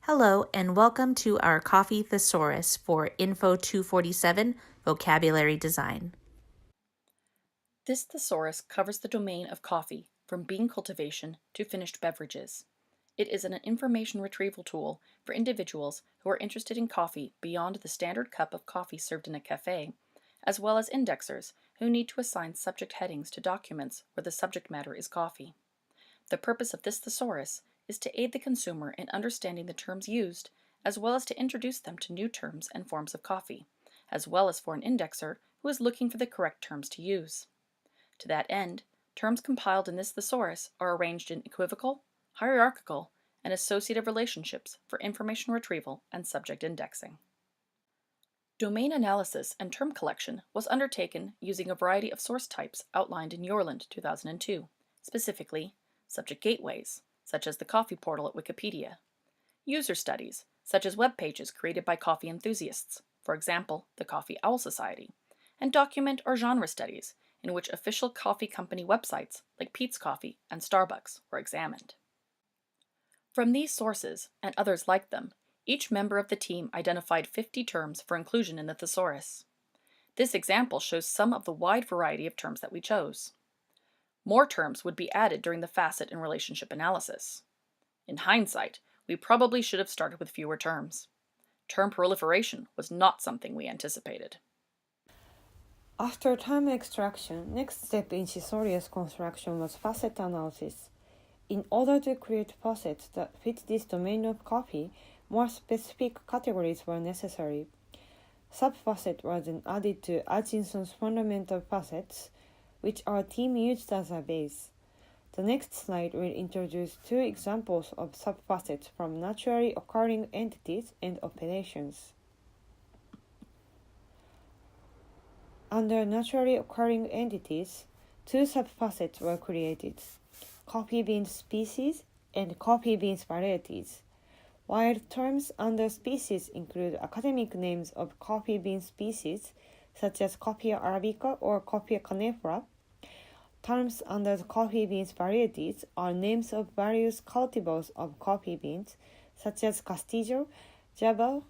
Hello and welcome to our Coffee Thesaurus for Info 247 Vocabulary Design. This thesaurus covers the domain of coffee, from bean cultivation to finished beverages. It is an information retrieval tool for individuals who are interested in coffee beyond the standard cup of coffee served in a cafe, as well as indexers who need to assign subject headings to documents where the subject matter is coffee. The purpose of this thesaurus is to aid the consumer in understanding the terms used, as well as to introduce them to new terms and forms of coffee, as well as for an indexer who is looking for the correct terms to use. To that end, terms compiled in this thesaurus are arranged in equivocal, hierarchical, and associative relationships for information retrieval and subject indexing. Domain analysis and term collection was undertaken using a variety of source types outlined in Yorland 2002, specifically subject gateways, such as the coffee portal at Wikipedia, user studies, such as web pages created by coffee enthusiasts, for example, the Coffee Owl Society, and document or genre studies, in which official coffee company websites like Peet's Coffee and Starbucks were examined. From these sources, and others like them, each member of the team identified 50 terms for inclusion in the thesaurus. This example shows some of the wide variety of terms that we chose. More terms would be added during the facet and relationship analysis. In hindsight, we probably should have started with fewer terms. Term proliferation was not something we anticipated. After term extraction, next step in thesaurus construction was facet analysis. In order to create facets that fit this domain of coffee, more specific categories were necessary. Subfacet was then added to Atkinson's fundamental facets, which our team used as a base. The next slide will introduce two examples of subfacets from naturally occurring entities and operations. Under naturally occurring entities, two subfacets were created: coffee bean species and coffee beans varieties, while terms under species include academic names of coffee bean species such as Coffea arabica or Coffea canefera. Terms under the coffee beans varieties are names of various cultivars of coffee beans such as Castillo, Java,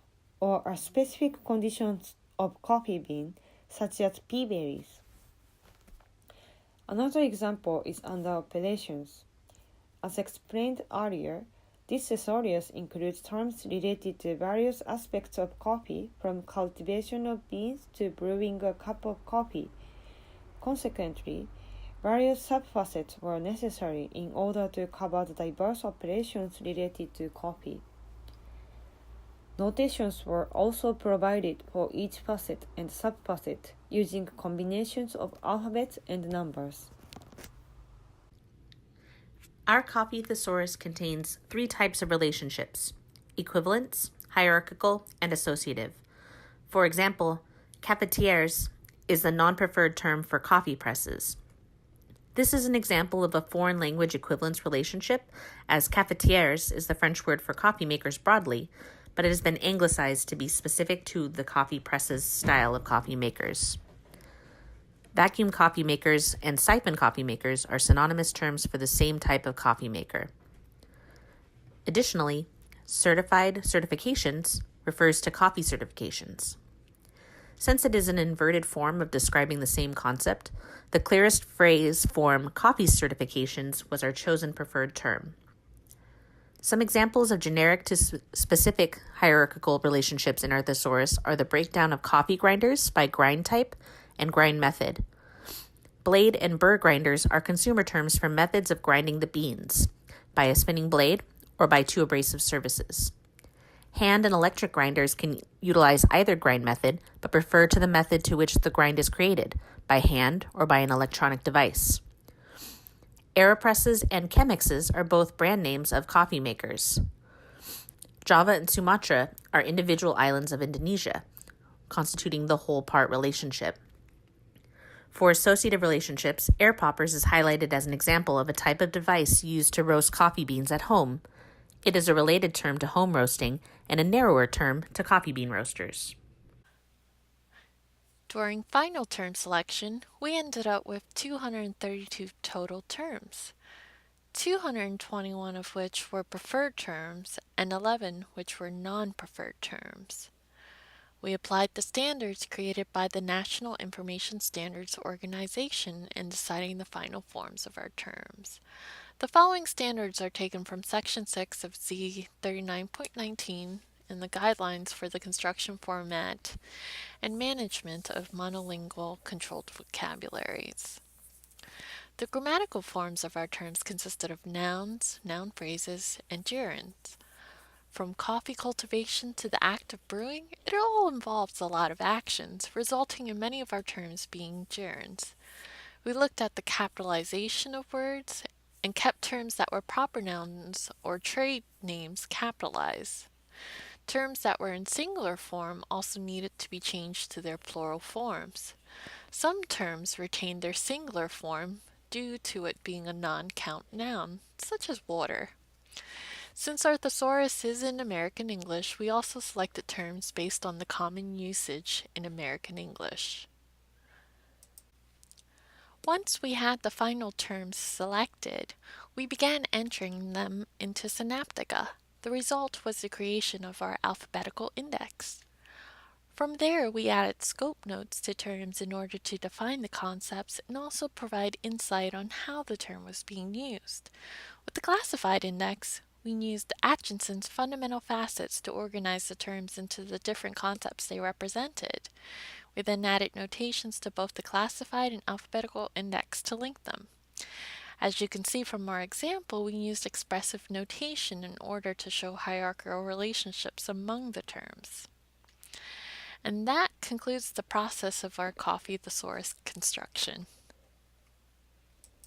or are specific conditions of coffee bean such as pea berries. Another example is under operations. As explained earlier, this thesaurus includes terms related to various aspects of coffee, from cultivation of beans to brewing a cup of coffee. Consequently, various subfacets were necessary in order to cover the diverse operations related to coffee. Notations were also provided for each facet and subfacet using combinations of alphabets and numbers. Our Coffee Thesaurus contains three types of relationships: equivalence, hierarchical, and associative. For example, cafetières is the non-preferred term for coffee presses. This is an example of a foreign language equivalence relationship, as cafetières is the French word for coffee makers broadly, but it has been anglicized to be specific to the coffee presses style of coffee makers. Vacuum coffee makers and siphon coffee makers are synonymous terms for the same type of coffee maker. Additionally, certified certifications refers to coffee certifications. Since it is an inverted form of describing the same concept, the clearest phrase form coffee certifications was our chosen preferred term. Some examples of generic to specific hierarchical relationships in our thesaurus are the breakdown of coffee grinders by grind type and grind method. Blade and burr grinders are consumer terms for methods of grinding the beans, by a spinning blade or by two abrasive surfaces. Hand and electric grinders can utilize either grind method, but refer to the method to which the grind is created, by hand or by an electronic device. AeroPresses and Chemixes are both brand names of coffee makers. Java and Sumatra are individual islands of Indonesia, constituting the whole-part relationship. For associative relationships, air poppers is highlighted as an example of a type of device used to roast coffee beans at home. It is a related term to home roasting and a narrower term to coffee bean roasters. During final term selection, we ended up with 232 total terms. 221 of which were preferred terms and 11 which were non-preferred terms. We applied the standards created by the National Information Standards Organization in deciding the final forms of our terms. The following standards are taken from Section 6 of Z 39.19 in the Guidelines for the Construction, Format, and Management of Monolingual Controlled Vocabularies. The grammatical forms of our terms consisted of nouns, noun phrases, and gerunds. From coffee cultivation to the act of brewing, it all involves a lot of actions, resulting in many of our terms being gerunds. We looked at the capitalization of words and kept terms that were proper nouns or trade names capitalized. Terms that were in singular form also needed to be changed to their plural forms. Some terms retained their singular form due to it being a non-count noun, such as water. Since our thesaurus is in American English, we also selected terms based on the common usage in American English. Once we had the final terms selected, we began entering them into Synaptica. The result was the creation of our alphabetical index. From there, we added scope notes to terms in order to define the concepts and also provide insight on how the term was being used. With the classified index, we used Atkinson's fundamental facets to organize the terms into the different concepts they represented. We then added notations to both the classified and alphabetical index to link them. As you can see from our example, we used expressive notation in order to show hierarchical relationships among the terms. And that concludes the process of our coffee thesaurus construction.